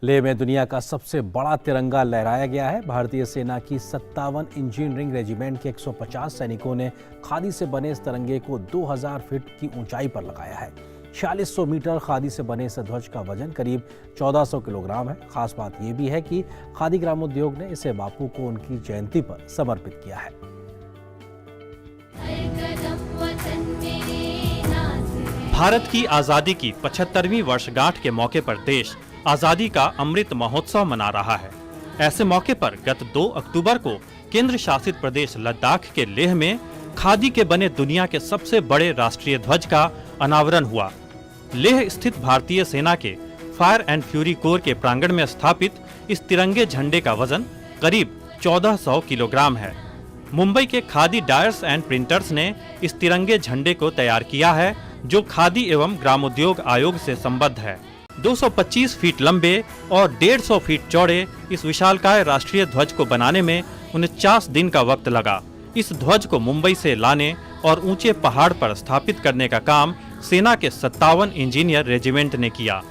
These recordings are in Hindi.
लेह में दुनिया का सबसे बड़ा तिरंगा लहराया गया है। भारतीय सेना की 57 इंजीनियरिंग रेजिमेंट के 150 सैनिकों ने खादी से बने इस तिरंगे को 2000 फीट की ऊंचाई पर लगाया है। 4600 मीटर खादी से बने इस ध्वज का वजन करीब 1400 किलोग्राम है। खास बात यह भी है कि खादी ग्रामोद्योग ने इसे बापू को उनकी जयंती पर समर्पित किया है। भारत की आजादी की 75वीं वर्षगांठ के मौके पर देश आजादी का अमृत महोत्सव मना रहा है। ऐसे मौके पर गत 2 अक्टूबर को केंद्र शासित प्रदेश लद्दाख के लेह में खादी के बने दुनिया के सबसे बड़े राष्ट्रीय ध्वज का अनावरण हुआ। लेह स्थित भारतीय सेना के फायर एंड फ्यूरी कोर के प्रांगण में स्थापित इस तिरंगे झंडे का वजन करीब 1400 किलोग्राम है। मुंबई के खादी डायर्स एंड प्रिंटर्स ने इस तिरंगे झंडे को तैयार किया है, जो खादी एवं ग्रामोद्योग आयोग से संबद्ध है। 225 फीट लंबे और 150 फीट चौड़े इस विशालकाय राष्ट्रीय ध्वज को बनाने में 49 दिन का वक्त लगा। इस ध्वज को मुंबई से लाने और ऊंचे पहाड़ पर स्थापित करने का काम सेना के 57 इंजीनियर रेजिमेंट ने किया।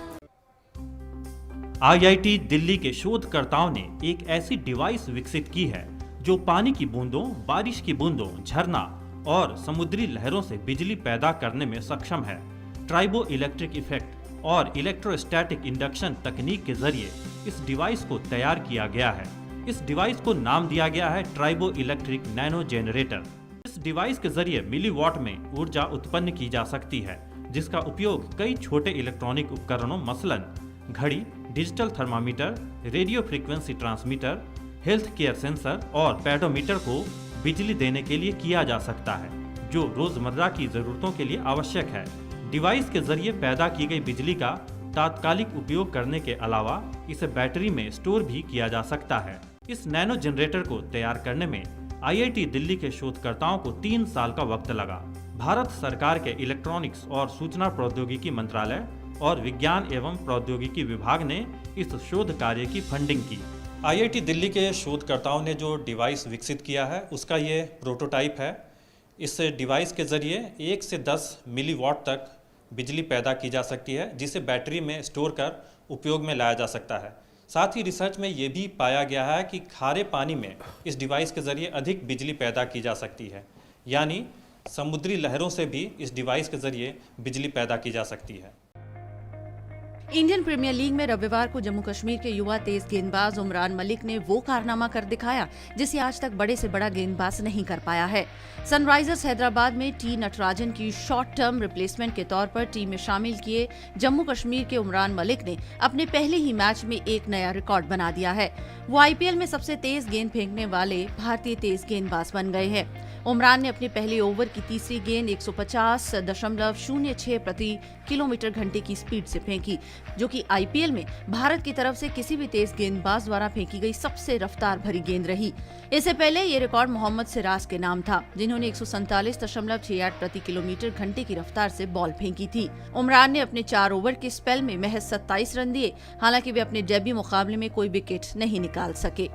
IIT दिल्ली के शोधकर्ताओं ने एक ऐसी डिवाइस विकसित की है जो पानी की बूंदों, बारिश की बूंदों, झरना और समुद्री लहरों से बिजली पैदा करने में सक्षम है। ट्राइबो इलेक्ट्रिक इफेक्ट और इलेक्ट्रोस्टैटिक इंडक्शन तकनीक के जरिए इस डिवाइस को तैयार किया गया है। इस डिवाइस को नाम दिया गया है ट्राइबो इलेक्ट्रिक नैनो जनरेटर। इस डिवाइस के जरिए मिलीवॉट में ऊर्जा उत्पन्न की जा सकती है, जिसका उपयोग कई छोटे इलेक्ट्रॉनिक उपकरणों मसलन घड़ी, digital thermometer, radio frequency transmitter, health care sensor और पेडोमीटर को बिजली देने के लिए किया जा सकता है, जो रोजमर्रा की जरूरतों के लिए आवश्यक है। डिवाइस के जरिए पैदा की गई बिजली का तात्कालिक उपयोग करने के अलावा इसे बैटरी में स्टोर भी किया जा सकता है। इस नैनो जनरेटर को तैयार करने में IIT दिल्ली के शोधकर्ताओं को 3 साल का वक्त लगा। भारत सरकार के इलेक्ट्रॉनिक्स और सूचना प्रौद्योगिकी मंत्रालय और विज्ञान एवं प्रौद्योगिकी विभाग ने इस शोध कार्य की फंडिंग की। IIT दिल्ली के शोधकर्ताओं ने जो डिवाइस विकसित किया है उसका ये प्रोटोटाइप है। इस डिवाइस के जरिए 1 से 10 मिलीवॉट तक बिजली पैदा की जा सकती है, जिसे बैटरी में स्टोर कर उपयोग में लाया जा सकता है। साथ ही रिसर्च में ये भी पाया गया है कि खारे पानी में इस डिवाइस के जरिए अधिक बिजली पैदा की जा सकती है, यानी समुद्री लहरों से भी इस डिवाइस के जरिए बिजली पैदा की जा सकती है। इंडियन प्रीमियर लीग में रविवार को जम्मू कश्मीर के युवा तेज गेंदबाज उमरान मलिक ने वो कारनामा कर दिखाया जिसे आज तक बड़े से बड़ा गेंदबाज नहीं कर पाया है। सनराइजर्स हैदराबाद में टी नटराजन की शॉर्ट टर्म रिप्लेसमेंट के तौर पर टीम में शामिल किए जम्मू कश्मीर के उमरान मलिक ने अपने पहले ही मैच में एक नया रिकॉर्ड बना दिया है। वो IPL में सबसे तेज गेंद फेंकने वाले भारतीय तेज गेंदबाज बन गए हैं। उमरान ने अपने पहले ओवर की तीसरी गेंद 150.06 प्रति किलोमीटर घंटे की स्पीड से फेंकी, जो कि IPL में भारत की तरफ से किसी भी तेज गेंदबाज द्वारा फेंकी गई सबसे रफ्तार भरी गेंद रही। इससे पहले ये रिकॉर्ड मोहम्मद सिराज के नाम था, जिन्होंने 147.68 प्रति किलोमीटर घंटे की रफ्तार से बॉल फेंकी थी। उमरान ने अपने 4 ओवर के स्पेल में महज 27 रन दिए। हालांकि वे अपने डेब्यू मुकाबले में कोई विकेट नहीं निकाल सके।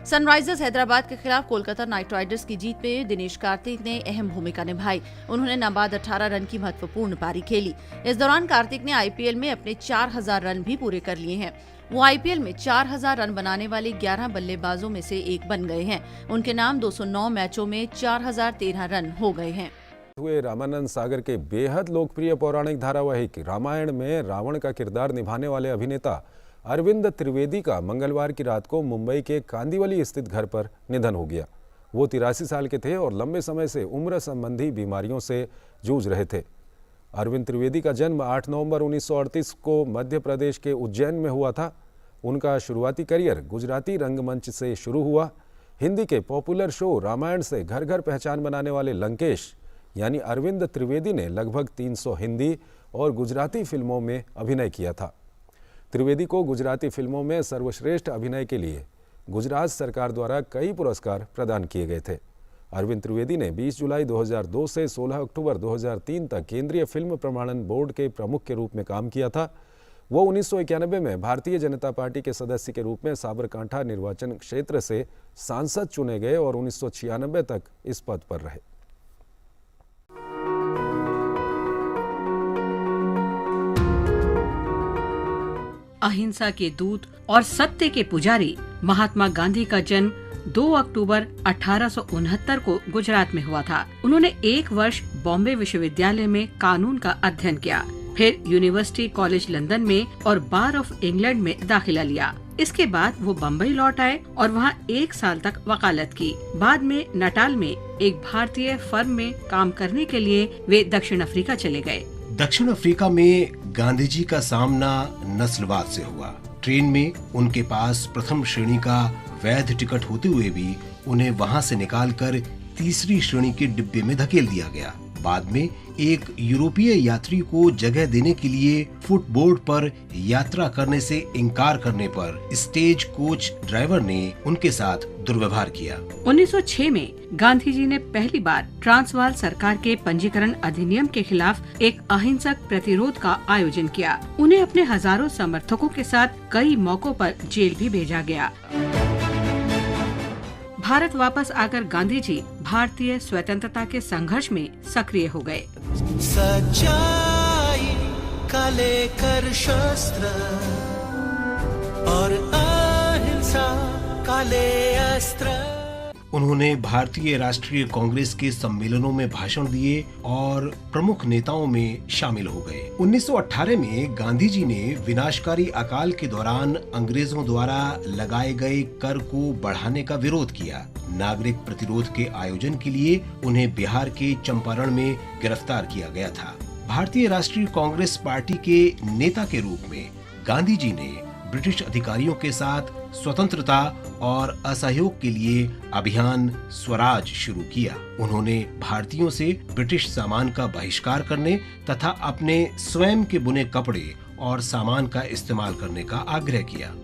सनराइजर्स हैदराबाद के खिलाफ कोलकाता नाइट राइडर्स की जीत में दिनेश कार्तिक ने अहम भूमिका निभाई। उन्होंने नाबाद 18 रन की महत्वपूर्ण पारी खेली। इस दौरान कार्तिक ने IPL में अपने 4000 रन भी पूरे कर लिए हैं। वो IPL में 4000 रन बनाने वाले 11 बल्लेबाजों में से एक बन गए हैं। उनके नाम 209 मैचों में 4013 रन हो गए हैं। हुए रामानंद सागर के बेहद लोकप्रिय पौराणिक धारावाहिक रामायण में रावण का किरदार निभाने वाले अभिनेता अरविंद त्रिवेदी का मंगलवार की रात को मुंबई के कांदिवली स्थित घर पर निधन हो गया। वो 83 साल के थे और लंबे समय से उम्र संबंधी बीमारियों से जूझ रहे थे। अरविंद त्रिवेदी का जन्म 8 नवंबर 1938 को मध्य प्रदेश के उज्जैन में हुआ था। उनका शुरुआती करियर गुजराती रंगमंच से शुरू हुआ। हिंदी के पॉपुलर शो रामायण से घर घर पहचान बनाने वाले लंकेश यानी अरविंद त्रिवेदी ने लगभग 300 हिंदी और गुजराती फिल्मों में अभिनय किया था। त्रिवेदी को गुजराती फिल्मों में सर्वश्रेष्ठ अभिनय के लिए गुजरात सरकार द्वारा कई पुरस्कार प्रदान किए गए थे। अरविंद त्रिवेदी ने 20 जुलाई 2002 से 16 अक्टूबर 2003 तक केंद्रीय फिल्म प्रमाणन बोर्ड के प्रमुख के रूप में काम किया था। वो 1991 में भारतीय जनता पार्टी के सदस्य के रूप में साबरकांठा निर्वाचन क्षेत्र से सांसद चुने गए और 1996 तक इस पद पर रहे। अहिंसा के दूत और सत्य के पुजारी महात्मा गांधी का जन्म 2 अक्टूबर 1869 को गुजरात में हुआ था। उन्होंने 1 वर्ष बॉम्बे विश्वविद्यालय में कानून का अध्ययन किया, फिर यूनिवर्सिटी कॉलेज लंदन में और बार ऑफ इंग्लैंड में दाखिला लिया। इसके बाद वो बम्बई लौट आए और वहाँ 1 साल तक वकालत की। बाद में नटाल में एक भारतीय फर्म में काम करने के लिए वे दक्षिण अफ्रीका चले गए। दक्षिण अफ्रीका में गांधी जी का सामना नस्लवाद से हुआ। ट्रेन में उनके पास प्रथम श्रेणी का वैध टिकट होते हुए भी उन्हें वहां से निकालकर तीसरी श्रेणी के डिब्बे में धकेल दिया गया। बाद में एक यूरोपीय यात्री को जगह देने के लिए फुटबोर्ड पर यात्रा करने से इनकार करने पर स्टेज कोच ड्राइवर ने उनके साथ दुर्व्यवहार किया। 1906 में गांधी जी ने पहली बार ट्रांसवाल सरकार के पंजीकरण अधिनियम के खिलाफ एक अहिंसक प्रतिरोध का आयोजन किया। उन्हें अपने हजारों समर्थकों के साथ कई मौकों पर जेल भी भेजा गया। भारत वापस आकर गांधी जी भारतीय स्वतंत्रता के संघर्ष में सक्रिय हो गए। सच्चाई का लेकर शस्त्र और अहिंसा का ले अस्त्र। उन्होंने भारतीय राष्ट्रीय कांग्रेस के सम्मेलनों में भाषण दिए और प्रमुख नेताओं में शामिल हो गए। 1918 में गांधी जी ने विनाशकारी अकाल के दौरान अंग्रेजों द्वारा लगाए गए कर को बढ़ाने का विरोध किया। नागरिक प्रतिरोध के आयोजन के लिए उन्हें बिहार के चंपारण में गिरफ्तार किया गया था। भारतीय राष्ट्रीय कांग्रेस पार्टी के नेता के रूप में गांधी जी ने ब्रिटिश अधिकारियों के साथ स्वतंत्रता और असहयोग के लिए अभियान स्वराज शुरू किया। उन्होंने भारतीयों से ब्रिटिश सामान का बहिष्कार करने तथा अपने स्वयं के बुने कपड़े और सामान का इस्तेमाल करने का आग्रह किया।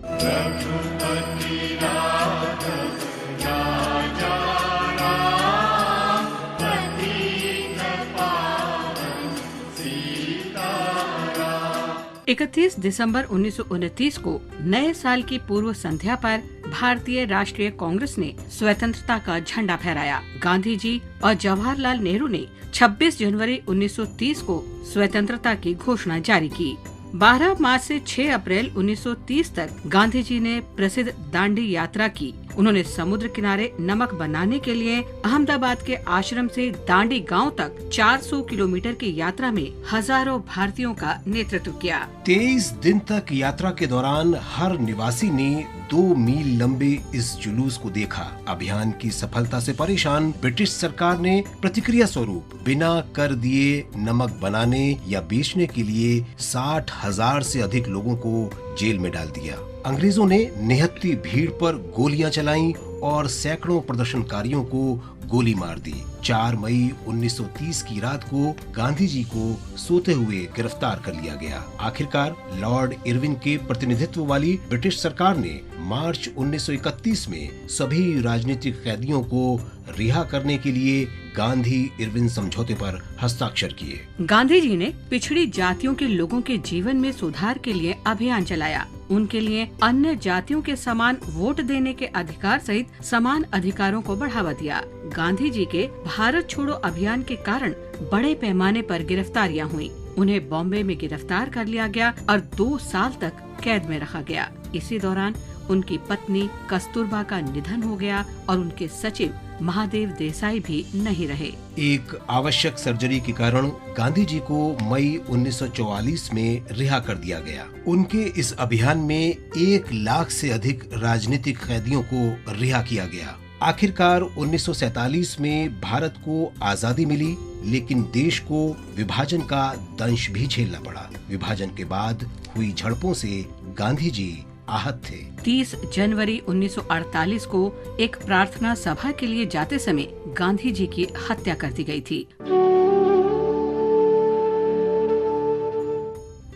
इकतीस दिसंबर 1929 को नए साल की पूर्व संध्या पर भारतीय राष्ट्रीय कांग्रेस ने स्वतंत्रता का झंडा फहराया। गांधी जी और जवाहरलाल नेहरू ने 26 जनवरी 1930 को स्वतंत्रता की घोषणा जारी की। 12 मार्च से 6 अप्रैल 1930 तक गांधी जी ने प्रसिद्ध दांडी यात्रा की। उन्होंने समुद्र किनारे नमक बनाने के लिए अहमदाबाद के आश्रम से दांडी गांव तक 400 किलोमीटर की यात्रा में हजारों भारतीयों का नेतृत्व किया। 23 दिन तक यात्रा के दौरान हर निवासी ने 2 मील लंबे इस जुलूस को देखा। अभियान की सफलता से परेशान ब्रिटिश सरकार ने प्रतिक्रिया स्वरूप बिना कर दिए नमक बनाने या बेचने के लिए 60,000 से अधिक लोगों को जेल में डाल दिया। अंग्रेजों ने निहत्ती भीड़ पर गोलियां चलाईं और सैकड़ों प्रदर्शनकारियों को गोली मार दी। 4 मई 1930 की रात को गांधी जी को सोते हुए गिरफ्तार कर लिया गया। आखिरकार लॉर्ड इरविन के प्रतिनिधित्व वाली ब्रिटिश सरकार ने मार्च 1931 में सभी राजनीतिक कैदियों को रिहा करने के लिए गांधी इरविन समझौते पर हस्ताक्षर किए। गांधी जी ने पिछड़ी जातियों के लोगों के जीवन में सुधार के लिए अभियान चलाया। उनके लिए अन्य जातियों के समान वोट देने के अधिकार सहित समान अधिकारों को बढ़ावा दिया। गांधी जी के भारत छोड़ो अभियान के कारण बड़े पैमाने पर गिरफ्तारियां हुई। उन्हें बॉम्बे में गिरफ्तार कर लिया गया और 2 साल तक कैद में रखा गया। इसी दौरान उनकी पत्नी कस्तूरबा का निधन हो गया और उनके सचिव महादेव देसाई भी नहीं रहे। एक आवश्यक सर्जरी के कारण गांधी जी को मई 1944 में रिहा कर दिया गया। उनके इस अभियान में 1 लाख से अधिक राजनीतिक कैदियों को रिहा किया गया। आखिरकार 1947 में भारत को आजादी मिली, लेकिन देश को विभाजन का दंश भी झेलना पड़ा। विभाजन के बाद हुई झड़पों से गांधी जी आहत थे। 30 जनवरी 1948 को एक प्रार्थना सभा के लिए जाते समय गांधी जी की हत्या कर दी गई थी।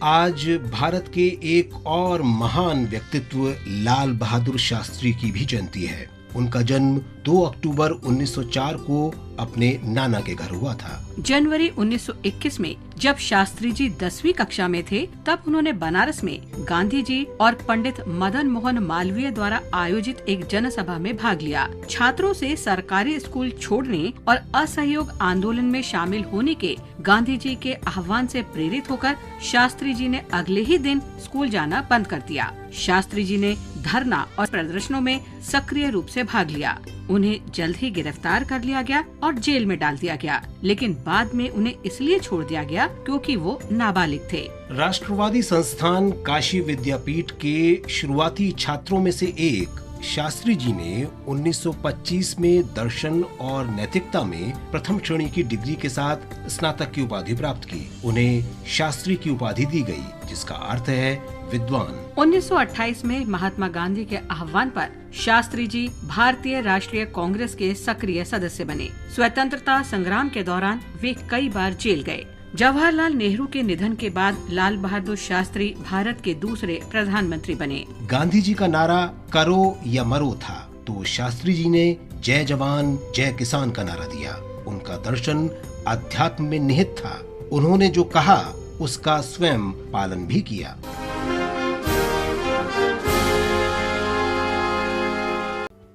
आज भारत के एक और महान व्यक्तित्व लाल बहादुर शास्त्री की भी जयंती है। उनका जन्म 2 अक्टूबर 1904 को अपने नाना के घर हुआ था। जनवरी 1921 में जब शास्त्री जी 10वीं कक्षा में थे, तब उन्होंने बनारस में गांधी जी और पंडित मदन मोहन मालवीय द्वारा आयोजित एक जनसभा में भाग लिया। छात्रों से सरकारी स्कूल छोड़ने और असहयोग आंदोलन में शामिल होने के गांधी जी के आह्वान से प्रेरित होकर शास्त्री जी ने अगले ही दिन स्कूल जाना बंद कर दिया। शास्त्री जी ने धरना और प्रदर्शनों में सक्रिय रूप से भाग लिया। उन्हें जल्द ही गिरफ्तार कर लिया गया और जेल में डाल दिया गया, लेकिन बाद में उन्हें इसलिए छोड़ दिया गया क्योंकि वो नाबालिग थे। राष्ट्रवादी संस्थान काशी विद्यापीठ के शुरुआती छात्रों में से एक शास्त्री जी ने 1925 में दर्शन और नैतिकता में प्रथम श्रेणी की डिग्री के साथ स्नातक की उपाधि प्राप्त की। उन्हें शास्त्री की उपाधि दी गई, जिसका अर्थ है विद्वान। 1928 में महात्मा गांधी के आह्वान पर शास्त्री जी भारतीय राष्ट्रीय कांग्रेस के सक्रिय सदस्य बने। स्वतंत्रता संग्राम के दौरान वे कई बार जेल गए। जवाहरलाल नेहरू के निधन के बाद लाल बहादुर शास्त्री भारत के दूसरे प्रधानमंत्री बने। गांधी जी का नारा करो या मरो था, तो शास्त्री जी ने जय जवान जय किसान का नारा दिया। उनका दर्शन अध्यात्म में निहित था। उन्होंने जो कहा उसका स्वयं पालन भी किया।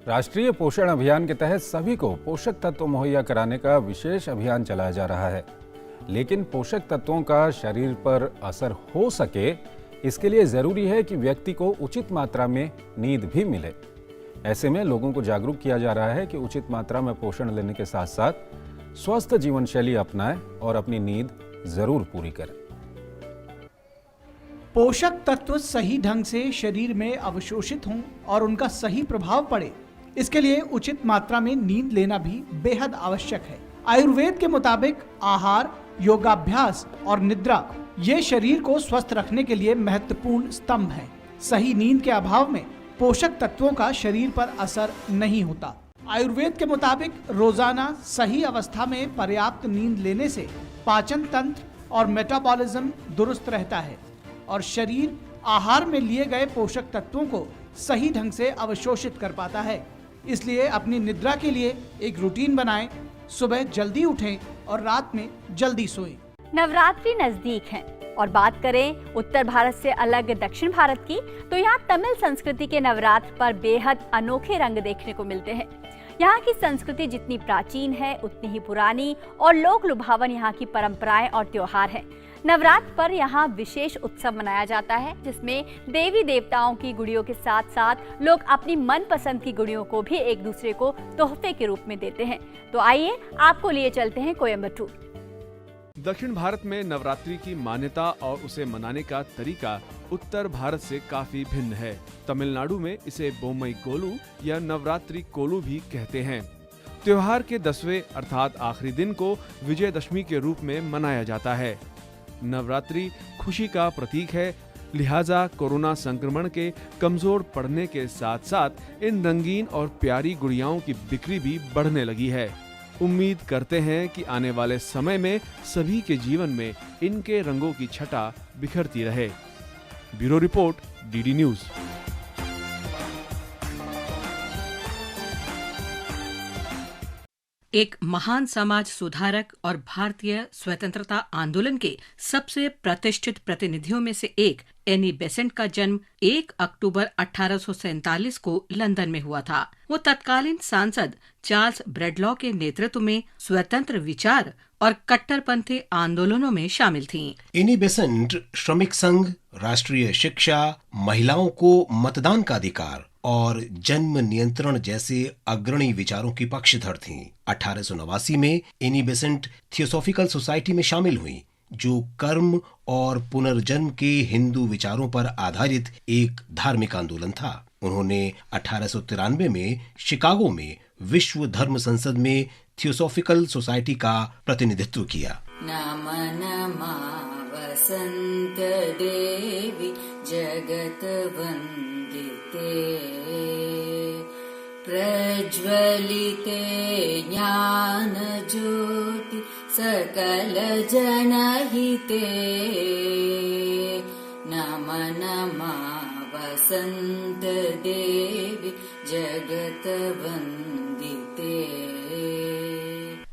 राष्ट्रीय पोषण अभियान के तहत सभी को पोषक तत्व मुहैया कराने का विशेष अभियान चलाया जा रहा है, लेकिन पोषक तत्वों का शरीर पर असर हो सके, इसके लिए जरूरी है कि व्यक्ति को उचित मात्रा में नींद भी मिले। ऐसे में लोगों को जागरूक किया जा रहा है कि उचित मात्रा में पोषण लेने के साथ साथ स्वस्थ जीवन शैली अपनाएं और अपनी नींद जरूर पूरी करें। पोषक तत्व सही ढंग से शरीर में अवशोषित हों और उनका सही प्रभाव पड़े, इसके लिए उचित मात्रा में नींद लेना भी बेहद आवश्यक है। आयुर्वेद के मुताबिक आहार, योगाभ्यास और निद्रा ये शरीर को स्वस्थ रखने के लिए महत्वपूर्ण स्तंभ हैं। सही नींद के अभाव में पोषक तत्वों का शरीर पर असर नहीं होता। आयुर्वेद के मुताबिक रोजाना सही अवस्था में पर्याप्त नींद लेने से पाचन तंत्र और मेटाबॉलिज्म दुरुस्त रहता है और शरीर आहार में लिए गए पोषक तत्वों को सही ढंग से अवशोषित कर पाता है। इसलिए अपनी निद्रा के लिए एक रूटीन बनाएं, सुबह जल्दी उठें और रात में जल्दी सोएं। नवरात्रि नजदीक है और बात करें उत्तर भारत से अलग दक्षिण भारत की, तो यहाँ तमिल संस्कृति के नवरात्र पर बेहद अनोखे रंग देखने को मिलते हैं। यहाँ की संस्कृति जितनी प्राचीन है उतनी ही पुरानी और लोक लुभावन यहाँ की परंपराएं और त्योहार है। नवरात्र पर यहाँ विशेष उत्सव मनाया जाता है, जिसमें देवी देवताओं की गुड़ियों के साथ साथ लोग अपनी मनपसंद की गुड़ियों को भी एक दूसरे को तोहफे के रूप में देते हैं। तो आइए आपको लिए चलते हैं कोयम्बटूर। दक्षिण भारत में नवरात्रि की मान्यता और उसे मनाने का तरीका उत्तर भारत से काफी भिन्न है। तमिलनाडु में इसे बोम्मई कोलू या नवरात्रि कोलू भी कहते हैं। त्योहार के 10वें अर्थात आखिरी दिन को विजयदशमी के रूप में मनाया जाता है। नवरात्रि खुशी का प्रतीक है, लिहाजा कोरोना संक्रमण के कमजोर पड़ने के साथ साथ इन रंगीन और प्यारी गुड़ियाओं की बिक्री भी बढ़ने लगी है। उम्मीद करते हैं कि आने वाले समय में सभी के जीवन में इनके रंगों की छटा बिखरती रहे। Bureau report, DD news. एक महान समाज सुधारक और भारतीय स्वतंत्रता आंदोलन के सबसे प्रतिष्ठित प्रतिनिधियों में से एक एनी बेसेंट का जन्म 1 अक्टूबर 1847 को लंदन में हुआ था। वो तत्कालीन सांसद चार्ल्स ब्रेडलॉ के नेतृत्व में स्वतंत्र विचार और कट्टरपंथी आंदोलनों में शामिल थीं। एनी बेसेंट श्रमिक संघ, राष्ट्रीय शिक्षा, महिलाओं को मतदान का अधिकार और जन्म नियंत्रण जैसे अग्रणी विचारों की पक्षधर थीं। 1889 में एनी बेसेंट थियोसॉफिकल सोसाइटी में शामिल हुई, जो कर्म और पुनर्जन्म के हिंदू विचारों पर आधारित एक धार्मिक आंदोलन था। उन्होंने 1893 में शिकागो में विश्व धर्म संसद में थियोसॉफिकल सोसाइटी का प्रतिनिधित्व किया। नम नमा वसंत देवी जगत वंदिते प्रज्वलिते ज्ञान ज्योति सकल जनहिते नम नमा वसन्त देवी जगतवन्दिते।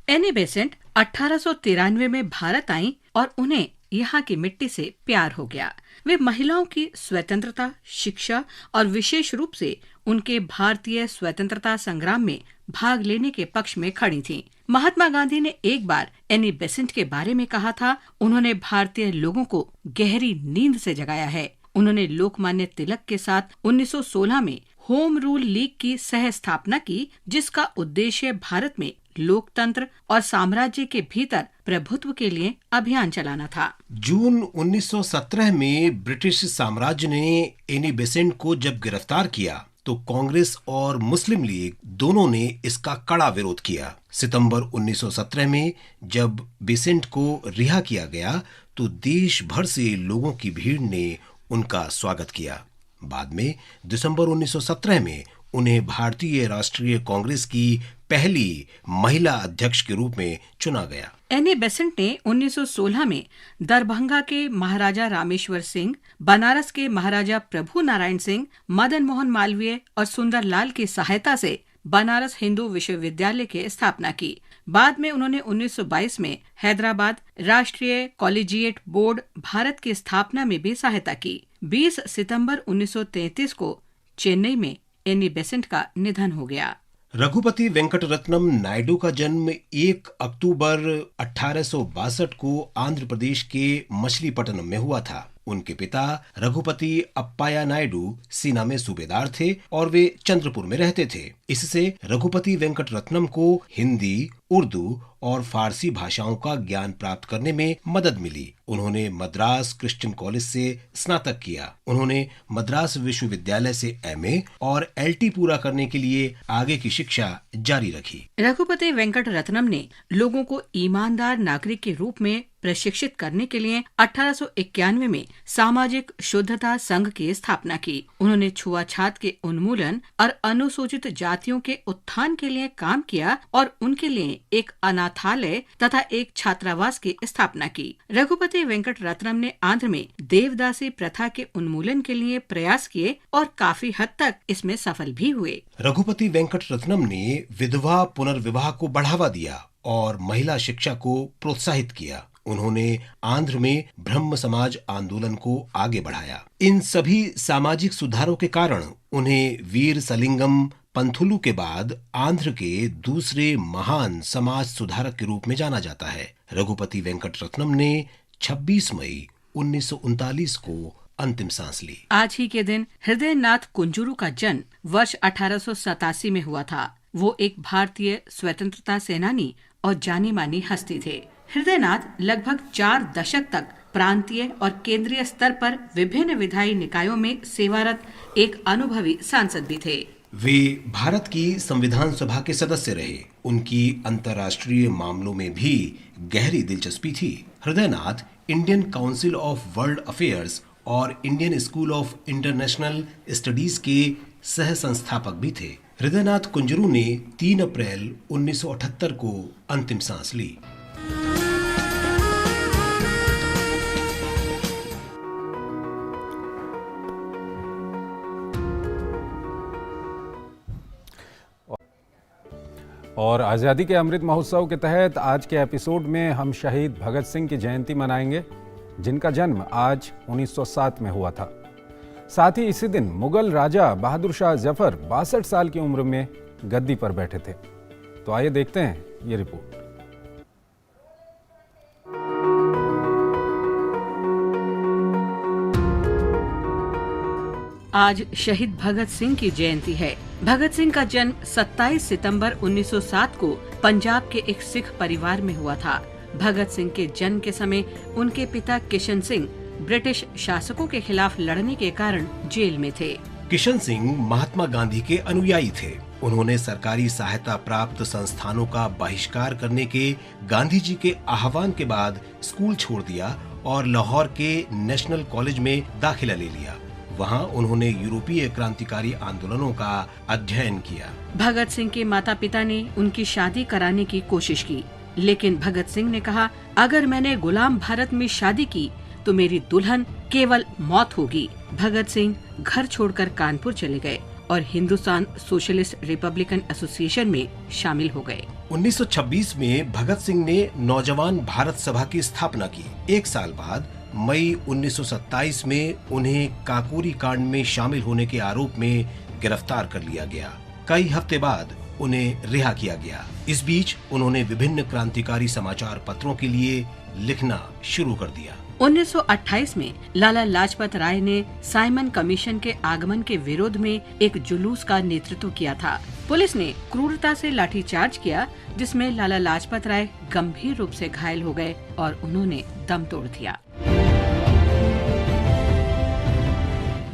एनी बेसेंट 1893 में भारत आईं और उन्हें यहाँ की मिट्टी से प्यार हो गया। वे महिलाओं की स्वतंत्रता, शिक्षा और विशेष रूप से उनके भारतीय स्वतंत्रता संग्राम में भाग लेने के पक्ष में खड़ी थीं। महात्मा गांधी ने एक बार एनी बेसेंट के बारे में कहा था, उन्होंने भारतीय लोगों को गहरी नींद से जगाया है। उन्होंने लोकमान्य तिलक के साथ 1916 में होम रूल लीग की सह स्थापना की, जिसका उद्देश्य भारत में लोकतंत्र और साम्राज्य के भीतर प्रभुत्व के लिए अभियान चलाना था। जून 1917 में ब्रिटिश साम्राज्य ने एनी बेसेंट को जब गिरफ्तार किया तो कांग्रेस और मुस्लिम लीग दोनों ने इसका कड़ा विरोध किया। सितंबर 1917 में जब बेसेंट को रिहा किया गया तो देश भर से लोगों की भीड़ ने उनका स्वागत किया। बाद में दिसंबर 1917 में उन्हें भारतीय राष्ट्रीय कांग्रेस की पहली महिला अध्यक्ष के रूप में चुना गया। एनी बेसेंट ने 1916 में दरभंगा के महाराजा रामेश्वर सिंह, बनारस के महाराजा प्रभु नारायण सिंह, मदन मोहन मालवीय और सुंदरलाल की सहायता से बनारस हिंदू विश्वविद्यालय की स्थापना की। बाद में उन्होंने 1922 में हैदराबाद राष्ट्रीय कॉलेजिएट बोर्ड भारत की स्थापना में भी सहायता की। 20 सितंबर 1933 को चेन्नई में एनी बेसेंट का निधन हो गया। रघुपति वेंकट रत्नम नायडू का जन्म 1 अक्टूबर 1862 को आंध्र प्रदेश के मछलीपट्टनम में हुआ था। उनके पिता रघुपति अप्पाया नायडू सेना में सूबेदार थे और वे चंद्रपुर में रहते थे। इससे रघुपति वेंकट रत्नम को हिंदी, उर्दू और फारसी भाषाओं का ज्ञान प्राप्त करने में मदद मिली। उन्होंने मद्रास क्रिश्चियन कॉलेज से स्नातक किया। उन्होंने मद्रास विश्वविद्यालय से एमए और एलटी पूरा करने के लिए आगे की शिक्षा जारी रखी। रघुपति वेंकट रत्नम ने लोगों को ईमानदार नागरिक के रूप में प्रशिक्षित करने के लिए 1891 में सामाजिक शुद्धता संघ की स्थापना की। उन्होंने छुआछात के उन्मूलन और अनुसूचित जातियों के उत्थान के लिए काम किया और उनके लिए एक अनाथालय तथा एक छात्रावास की स्थापना की। रघुपति वेंकट रत्नम ने आंध्र में देवदासी प्रथा के उन्मूलन के लिए प्रयास किए और काफी हद तक इसमें सफल भी हुए। रघुपति वेंकट रत्नम ने विधवा पुनर्विवाह को बढ़ावा दिया और महिला शिक्षा को प्रोत्साहित किया। उन्होंने आंध्र में ब्रह्म समाज आंदोलन को आगे बढ़ाया। इन सभी सामाजिक सुधारों के कारण उन्हें वीर सलिंगम पंथुलु के बाद आंध्र के दूसरे महान समाज सुधारक के रूप में जाना जाता है। रघुपति वेंकट रत्नम ने 26 मई 1939 को अंतिम सांस ली। आज ही के दिन हृदय नाथ कुंजरू का जन्म वर्ष 1887 में हुआ था। वो एक भारतीय स्वतंत्रता सेनानी और जानी मानी हस्ती थे। हृदयनाथ लगभग 4 दशक तक प्रांतीय और केंद्रीय स्तर पर विभिन्न विधायी निकायों में सेवारत एक अनुभवी सांसद भी थे। वे भारत की संविधान सभा के सदस्य रहे। उनकी अंतर्राष्ट्रीय मामलों में भी गहरी दिलचस्पी थी। Hridaynath Indian Council of World Affairs और Indian School of International Studies के सह संस्थापक भी थे। हृदयनाथ कुंजरू ने 3 अप्रैल 1978 को अंतिम सांस ली। और आज़ादी के अमृत महोत्सव के तहत आज के एपिसोड में हम शहीद भगत सिंह की जयंती मनाएंगे, जिनका जन्म आज 1907 में हुआ था। साथ ही इसी दिन मुगल राजा बहादुर शाह जफर 62 साल की उम्र में गद्दी पर बैठे थे। तो आइए देखते हैं ये रिपोर्ट। आज शहीद भगत सिंह की जयंती है। भगत सिंह का जन्म 27 सितंबर 1907 को पंजाब के एक सिख परिवार में हुआ था। भगत सिंह के जन्म के समय उनके पिता किशन सिंह ब्रिटिश शासकों के खिलाफ लड़ने के कारण जेल में थे। किशन सिंह महात्मा गांधी के अनुयायी थे। उन्होंने सरकारी सहायता प्राप्त संस्थानों का बहिष्कार करने के गांधी जी के आह्वान के बाद स्कूल छोड़ दिया और लाहौर के नेशनल कॉलेज में दाखिला ले लिया। वहां उन्होंने यूरोपीय क्रांतिकारी आंदोलनों का अध्ययन किया। भगत सिंह के माता पिता ने उनकी शादी कराने की कोशिश की, लेकिन भगत सिंह ने कहा, अगर मैंने गुलाम भारत में शादी की तो मेरी दुल्हन केवल मौत होगी। भगत सिंह घर छोड़कर कानपुर चले गए और हिंदुस्तान सोशलिस्ट रिपब्लिकन एसोसिएशन में शामिल हो गए। 1926 में भगत सिंह ने नौजवान भारत सभा की स्थापना की। एक साल बाद मई 1927 में उन्हें काकोरी कांड में शामिल होने के आरोप में गिरफ्तार कर लिया गया। कई हफ्ते बाद उन्हें रिहा किया गया। इस बीच उन्होंने विभिन्न क्रांतिकारी समाचार पत्रों के लिए लिखना शुरू कर दिया। 1928 में लाला लाजपत राय ने साइमन कमीशन के आगमन के विरोध में एक जुलूस का नेतृत्व किया था। पुलिस ने क्रूरता से लाठीचार्ज किया, जिसमें लाला लाजपत राय गंभीर रूप से घायल हो गए और उन्होंने दम तोड़ दिया।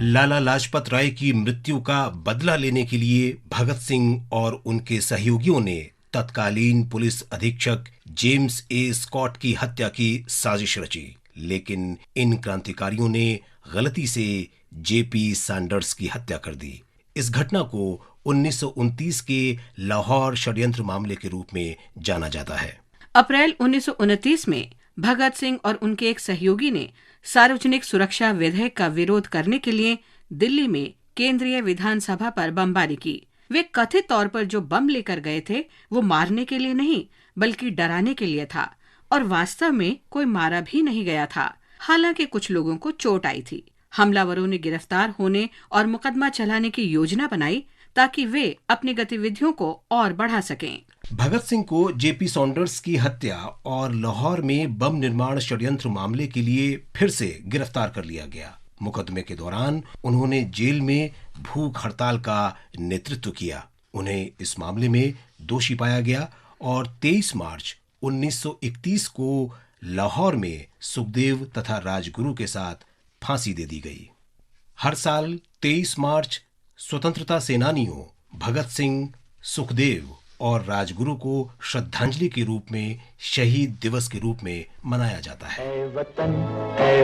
लाला लाजपत राय की मृत्यु का बदला लेने के लिए भगत सिंह और उनके सहयोगियों ने तत्कालीन पुलिस अधीक्षक जेम्स ए स्कॉट की हत्या की साजिश रची, लेकिन इन क्रांतिकारियों ने गलती से जेपी सैंडर्स की हत्या कर दी। इस घटना को 1929 के लाहौर षड्यंत्र मामले के रूप में जाना जाता है। अप्रैल 1929 में भगत सिंह और उनके एक सहयोगी ने सार्वजनिक सुरक्षा विधेयक का विरोध करने के लिए दिल्ली में केंद्रीय विधानसभा पर बमबारी की। वे कथित तौर पर जो बम लेकर गए थे वो मारने के लिए नहीं बल्कि डराने के लिए था, और वास्तव में कोई मारा भी नहीं गया था। हालांकि कुछ लोगों को चोट आई थी। हमलावरों ने गिरफ्तार होने और मुकदमा चलाने की योजना बनाई ताकि वे अपनी गतिविधियों को और बढ़ा सकें। भगत सिंह को जेपी सॉन्डर्स की हत्या और लाहौर में बम निर्माण षड्यंत्र मामले के लिए फिर से गिरफ्तार कर लिया गया। मुकदमे के दौरान उन्होंने जेल में भूख हड़ताल का नेतृत्व किया। उन्हें इस मामले में दोषी पाया गया और 23 मार्च 1931 को लाहौर में सुखदेव तथा राजगुरु के साथ फांसी दे दी गई। हर साल 23 मार्च स्वतंत्रता सेनानियों भगत सिंह, सुखदेव और राजगुरु को श्रद्धांजलि के रूप में शहीद दिवस के रूप में मनाया जाता है। ऐ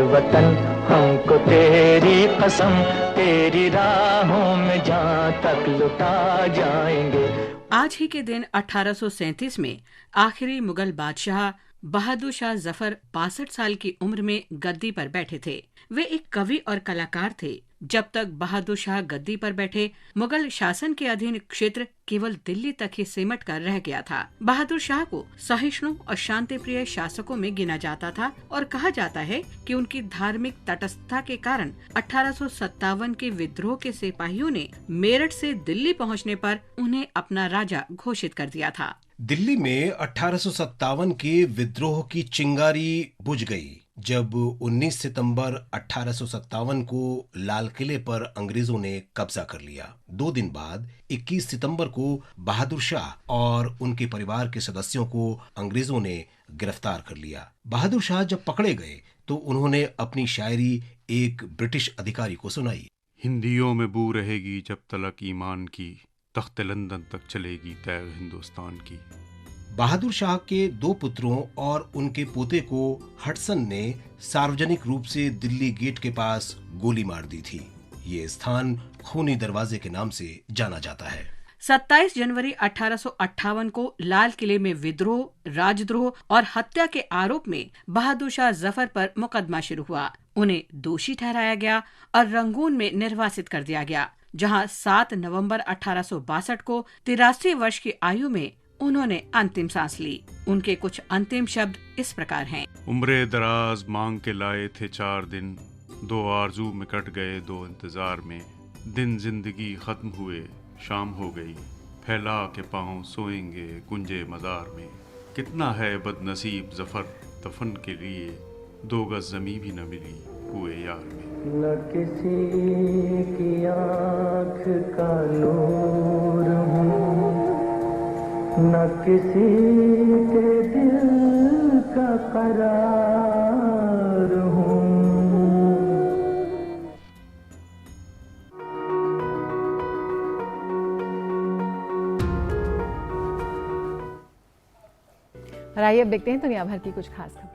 वतन हमको तेरी कसम, तेरी राहों में जहाँ तक लुटा जाएंगे। आज ही के दिन 1837 में आखिरी मुगल बादशाह बहादुर शाह जफर 62 साल की उम्र में गद्दी पर बैठे थे। वे एक कवि और कलाकार थे। जब तक बहादुर शाह गद्दी पर बैठे, मुगल शासन के अधीन क्षेत्र केवल दिल्ली तक ही सिमट कर रह गया था। बहादुर शाह को सहिष्णु और शांति प्रिय शासकों में गिना जाता था और कहा जाता है कि उनकी धार्मिक तटस्थता के कारण 1857 के विद्रोह के सिपाहियों ने मेरठ से दिल्ली पहुंचने पर उन्हें अपना राजा घोषित कर दिया था। दिल्ली में 1857 के विद्रोह की चिंगारी बुझ गई जब 19 सितंबर 1857 को लाल किले पर अंग्रेजों ने कब्जा कर लिया। 2 दिन बाद 21 सितंबर को बहादुर शाह और उनके परिवार के सदस्यों को अंग्रेजों ने गिरफ्तार कर लिया। बहादुर शाह जब पकड़े गए तो उन्होंने अपनी शायरी एक ब्रिटिश अधिकारी को सुनाई। हिंदियों में बू रहेगी जब तलक ईमान की, तख्त लंदन तक चलेगी तैर हिंदुस्तान की। बहादुर शाह के 2 पुत्रों और उनके पोते को हडसन ने सार्वजनिक रूप से दिल्ली गेट के पास गोली मार दी थी। ये स्थान खूनी दरवाजे के नाम से जाना जाता है। 27 जनवरी 1858 को लाल किले में विद्रोह, राजद्रोह और हत्या के आरोप में बहादुर शाह जफर पर मुकदमा शुरू हुआ। उन्हें दोषी ठहराया गया और रंगून में निर्वासित कर दिया गया, जहां 7 नवंबर 1862 को 83 वर्ष की आयु में उन्होंने अंतिम सांस ली। उनके कुछ अंतिम शब्द इस प्रकार हैं। उम्रे दराज मांग के लाए थे 4 दिन, 2 आरजू में कट गए 2 इंतजार में। दिन जिंदगी खत्म हुए, शाम हो गई, फैला के पाँव सोएंगे कुंजे मजार में। कितना है बदनसीब जफर दफन के लिए, 2 गज जमी भी न मिली हुए यार में। न किसी की आँख का नूर हूँ, न किसी के दिल का करार हूँ। और आइए अब देखते हैं दुनिया भर की कुछ खास खबरें।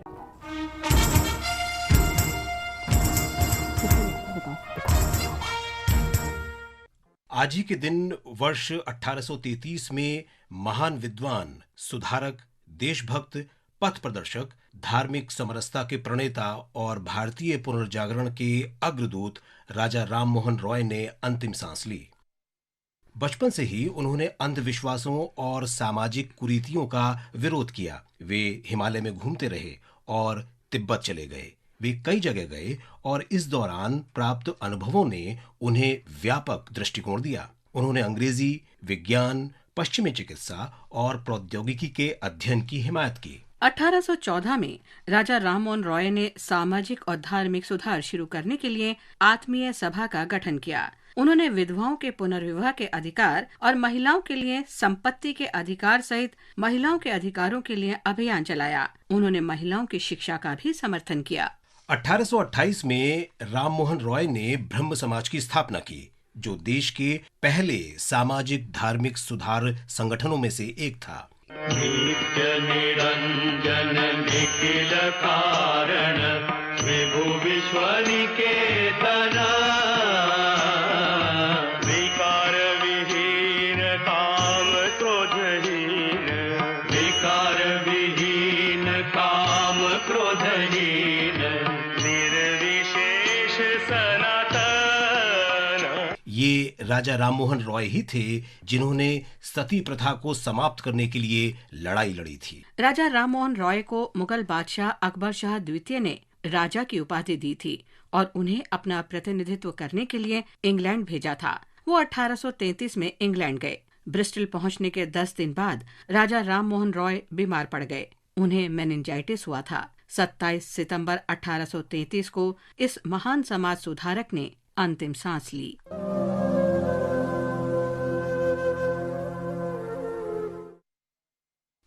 आज ही के दिन वर्ष 1833 में महान विद्वान, सुधारक, देशभक्त, पथ प्रदर्शक धार्मिक समरसता के प्रणेता और भारतीय पुनर्जागरण के अग्रदूत राजा राममोहन रॉय ने अंतिम सांस ली। बचपन से ही उन्होंने अंधविश्वासों और सामाजिक कुरीतियों का विरोध किया। वे हिमालय में घूमते रहे और तिब्बत चले गए। वे कई जगह गए और इस दौरान प्राप्त अनुभवों ने उन्हें व्यापक दृष्टिकोण दिया। उन्होंने अंग्रेजी, विज्ञान, पश्चिमी चिकित्सा और प्रौद्योगिकी के अध्ययन की हिमायत की। 1814 में राजा राममोहन रॉय ने सामाजिक और धार्मिक सुधार शुरू करने के लिए आत्मीय सभा का गठन किया। उन्होंने विधवाओं के पुनर्विवाह के अधिकार और महिलाओं के लिए संपत्ति के अधिकार सहित महिलाओं के अधिकारों के लिए अभियान चलाया। उन्होंने महिलाओं की शिक्षा का भी समर्थन किया। 1828 में राममोहन रॉय ने ब्रह्म समाज की स्थापना की, जो देश के पहले सामाजिक धार्मिक सुधार संगठनों में से एक था। नित्य निरंजन निखिल कारण विभु विश्वनिकेतन विकार विहीन काम क्रोधहीन विकार विहीन काम क्रोधहीन निर्विशेष सनातन। ये राजा राममोहन रॉय ही थे जिन्होंने सती प्रथा को समाप्त करने के लिए लड़ाई लड़ी थी। राजा राममोहन रॉय को मुगल बादशाह अकबर शाह द्वितीय ने राजा की उपाधि दी थी और उन्हें अपना प्रतिनिधित्व करने के लिए इंग्लैंड भेजा था। वो 1833 में इंग्लैंड गए। ब्रिस्टल पहुंचने के 10 दिन बाद राजा राममोहन रॉय बीमार पड़ गए। उन्हें मेनिंजाइटिस हुआ था। 27 सितंबर 1833 को इस महान समाज सुधारक ने अंतिम सांस ली।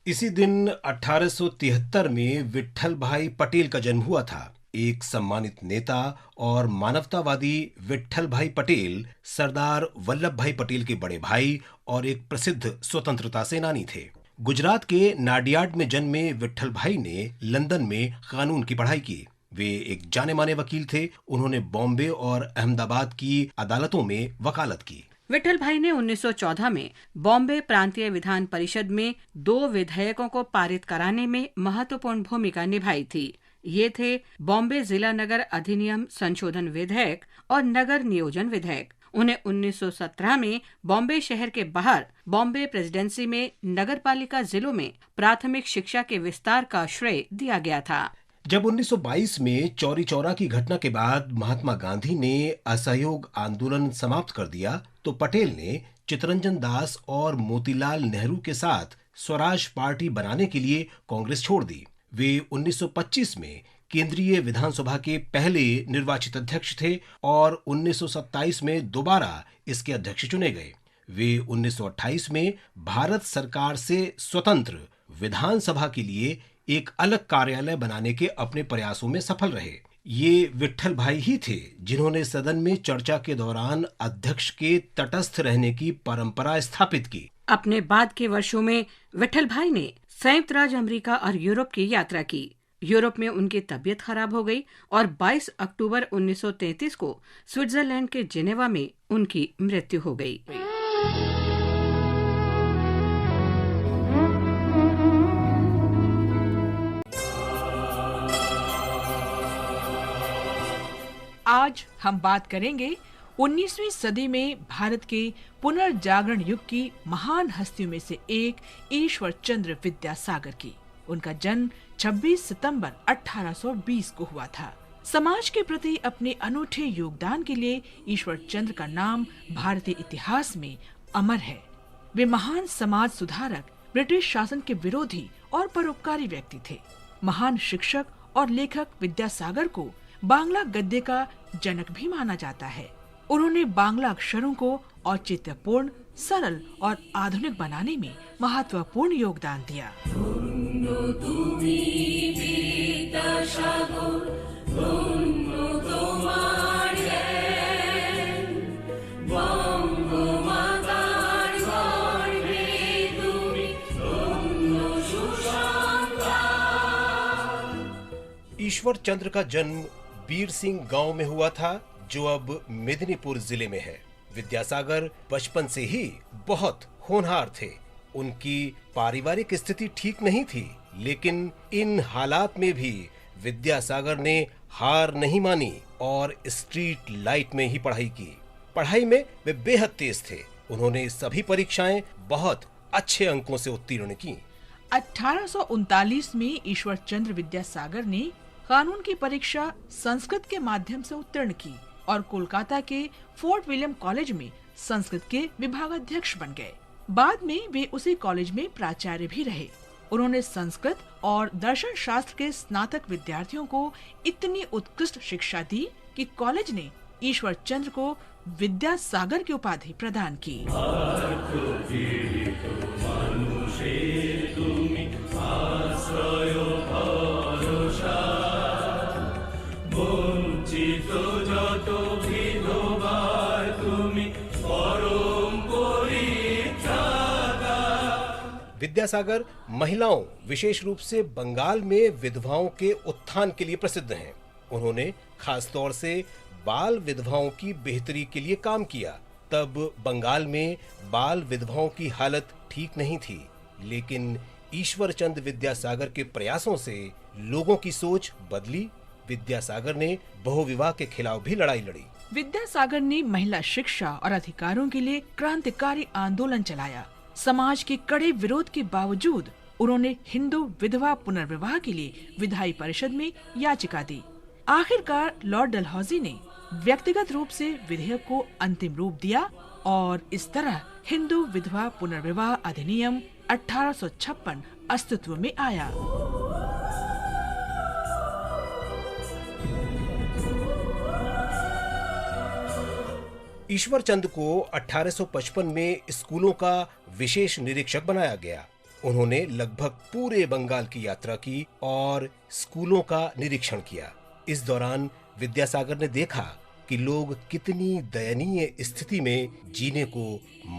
इसी दिन 1873 में विट्ठल भाई पटेल का जन्म हुआ था। एक सम्मानित नेता और मानवतावादी विट्ठल भाई पटेल सरदार वल्लभ भाई पटेल के बड़े भाई और एक प्रसिद्ध स्वतंत्रता सेनानी थे। गुजरात के नाडियाड में जन्मे विट्ठल भाई ने लंदन में कानून की पढ़ाई की। वे एक जाने माने वकील थे। उन्होंने बॉम्बे और अहमदाबाद की अदालतों में वकालत की। विट्ठल भाई ने 1914 में बॉम्बे प्रांतीय विधान परिषद में 2 विधेयकों को पारित कराने में महत्वपूर्ण भूमिका निभाई थी। ये थे बॉम्बे जिला नगर अधिनियम संशोधन विधेयक और नगर नियोजन विधेयक। उन्हें 1917 में बॉम्बे शहर के बाहर बॉम्बे प्रेसिडेंसी में नगरपालिका जिलों में प्राथमिक शिक्षा के विस्तार का श्रेय दिया गया था। जब 1922 में चौरी चौरा की घटना के बाद महात्मा गांधी ने असहयोग आंदोलन समाप्त कर दिया, तो पटेल ने चित्तरंजन दास और मोतीलाल नेहरू के साथ स्वराज पार्टी बनाने के लिए कांग्रेस छोड़ दी। वे 1925 में केंद्रीय विधानसभा के पहले निर्वाचित अध्यक्ष थे और 1927 में दोबारा इसके अध्यक्ष चुने गए। वे 1928 में भारत सरकार से स्वतंत्र विधानसभा के लिए एक अलग कार्यालय बनाने के अपने प्रयासों में सफल रहे। ये विट्ठल भाई ही थे जिन्होंने सदन में चर्चा के दौरान अध्यक्ष के तटस्थ रहने की परंपरा स्थापित की। अपने बाद के वर्षों में विट्ठल भाई ने संयुक्त राज्य अमेरिका और यूरोप की यात्रा की। यूरोप में उनकी तबीयत खराब हो गई और 22 अक्टूबर 1933 को स्विट्जरलैंड के जिनेवा में उनकी मृत्यु हो गई। आज हम बात करेंगे 19वीं सदी में भारत के पुनर्जागरण युग की महान हस्तियों में से एक ईश्वर चंद्र विद्यासागर की। उनका जन्म 26 सितंबर 1820 को हुआ था। समाज के प्रति अपने अनूठे योगदान के लिए ईश्वर चंद्र का नाम भारतीय इतिहास में अमर है। वे महान समाज सुधारक, ब्रिटिश शासन के विरोधी और परोपकारी व्यक्ति थे। महान शिक्षक और लेखक विद्यासागर को बांग्ला गद्य का जनक भी माना जाता है। उन्होंने बांग्ला अक्षरों को औचित्यपूर्ण, सरल और आधुनिक बनाने में महत्वपूर्ण योगदान दिया। ईश्वर चंद्र का जन्म बीर सिंह गांव में हुआ था, जो अब मेदिनीपुर जिले में है। विद्यासागर बचपन से ही बहुत होनहार थे। उनकी पारिवारिक स्थिति ठीक नहीं थी। लेकिन इन हालात में भी विद्यासागर ने हार नहीं मानी और स्ट्रीट लाइट में ही पढ़ाई की। पढ़ाई में वे बेहद तेज थे। उन्होंने सभी परीक्षाएं बहुत अच्छे अंकों से उत्तीर्ण की। 1839 में ईश्वर चंद्र विद्यासागर ने कानून की परीक्षा संस्कृत के माध्यम से उत्तीर्ण की और कोलकाता के फोर्ट विलियम कॉलेज में संस्कृत के विभागाध्यक्ष बन गए। बाद में वे उसी कॉलेज में प्राचार्य भी रहे। उन्होंने संस्कृत और दर्शन शास्त्र के स्नातक विद्यार्थियों को इतनी उत्कृष्ट शिक्षा दी कि कॉलेज ने ईश्वर चंद्र को विद्यासागर की उपाधि प्रदान की। विद्यासागर महिलाओं, विशेष रूप से बंगाल में विधवाओं के उत्थान के लिए प्रसिद्ध हैं। उन्होंने खास तौर से बाल विधवाओं की बेहतरी के लिए काम किया। तब बंगाल में बाल विधवाओं की हालत ठीक नहीं थी, लेकिन ईश्वर चंद्र विद्यासागर के प्रयासों से लोगों की सोच बदली। विद्यासागर ने बहुविवाह के खिलाफ भी लड़ाई लड़ी। विद्यासागर ने महिला शिक्षा और अधिकारों के लिए क्रांतिकारी आंदोलन चलाया। समाज के कड़े विरोध के बावजूद उन्होंने हिंदू विधवा पुनर्विवाह के लिए विधायी परिषद में याचिका दी। आखिरकार लॉर्ड डलहौजी ने व्यक्तिगत रूप से विधेयक को अंतिम रूप दिया और इस तरह हिंदू विधवा पुनर्विवाह अधिनियम 1856 अस्तित्व में आया। ईश्वर चंद को 1855 में स्कूलों का विशेष निरीक्षक बनाया गया। उन्होंने लगभग पूरे बंगाल की यात्रा की और स्कूलों का निरीक्षण किया। इस दौरान विद्यासागर ने देखा कि लोग कितनी दयनीय स्थिति में जीने को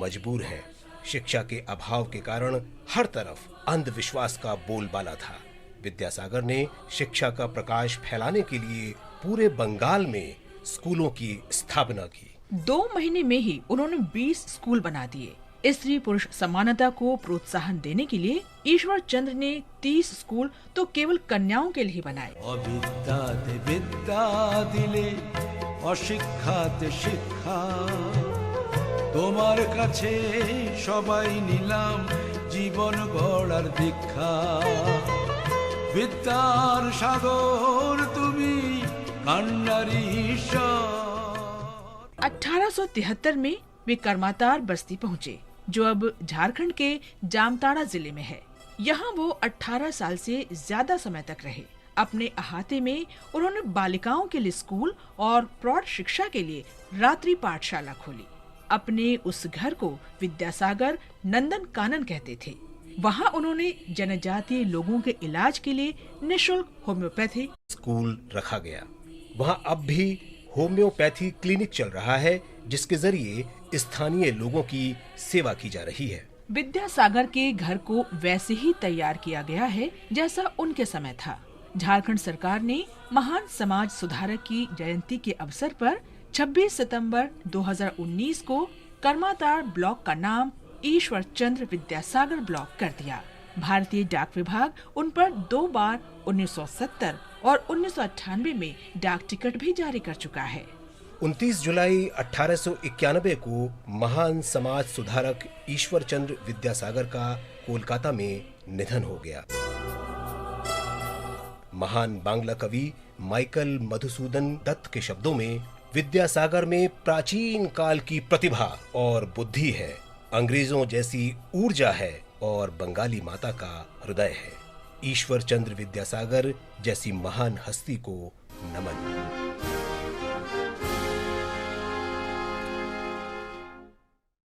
मजबूर हैं। शिक्षा के अभाव के कारण हर तरफ अंधविश्वास का बोलबाला था। विद्यासागर ने शिक्षा का प्रकाश फैलाने के लिए पूरे बंगाल में स्कूलों की स्थापना की। 2 महीने में ही उन्होंने 20 स्कूल बना दिए। स्त्री पुरुष समानता को प्रोत्साहन देने के लिए ईश्वर चंद्र ने 30 स्कूल तो केवल कन्याओं के लिए बनाए। अविद्याते विद्या दिले अशिक्षाते शिक्षा তোমার কাছে সবাই নিলাম জীবন গড়ার দীক্ষা বিদ্যার সাগর তুমি কান্ডারি ঈশ্বর। 1873 में वे करमातार बस्ती पहुँचे, जो अब झारखंड के जामताड़ा जिले में है। यहाँ वो 18 साल से ज्यादा समय तक रहे। अपने अहाते में उन्होंने बालिकाओं के लिए स्कूल और प्रौढ़ शिक्षा के लिए रात्रि पाठशाला खोली। अपने उस घर को विद्यासागर नंदन कानन कहते थे। वहाँ उन्होंने जनजातीय लोगों के इलाज के लिए निःशुल्क होम्योपैथी स्कूल रखा गया। वहाँ अब भी होम्योपैथी क्लिनिक चल रहा है, जिसके जरिए स्थानीय लोगों की सेवा की जा रही है। विद्यासागर के घर को वैसे ही तैयार किया गया है जैसा उनके समय था। झारखंड सरकार ने महान समाज सुधारक की जयंती के अवसर पर 26 सितंबर 2019 को करमातार ब्लॉक का नाम ईश्वर चंद्र विद्यासागर ब्लॉक कर दिया। भारतीय डाक विभाग उन पर 2 बार 1970 और 1998 में डाक टिकट भी जारी कर चुका है। 29 जुलाई 1891 को महान समाज सुधारक ईश्वर चंद्र विद्यासागर का कोलकाता में निधन हो गया। महान बांग्ला कवि माइकल मधुसूदन दत्त के शब्दों में विद्यासागर में प्राचीन काल की प्रतिभा और बुद्धि है, अंग्रेजों जैसी ऊर्जा है और बंगाली माता का हृदय है। ईश्वर चंद्र विद्यासागर जैसी महान हस्ती को नमन।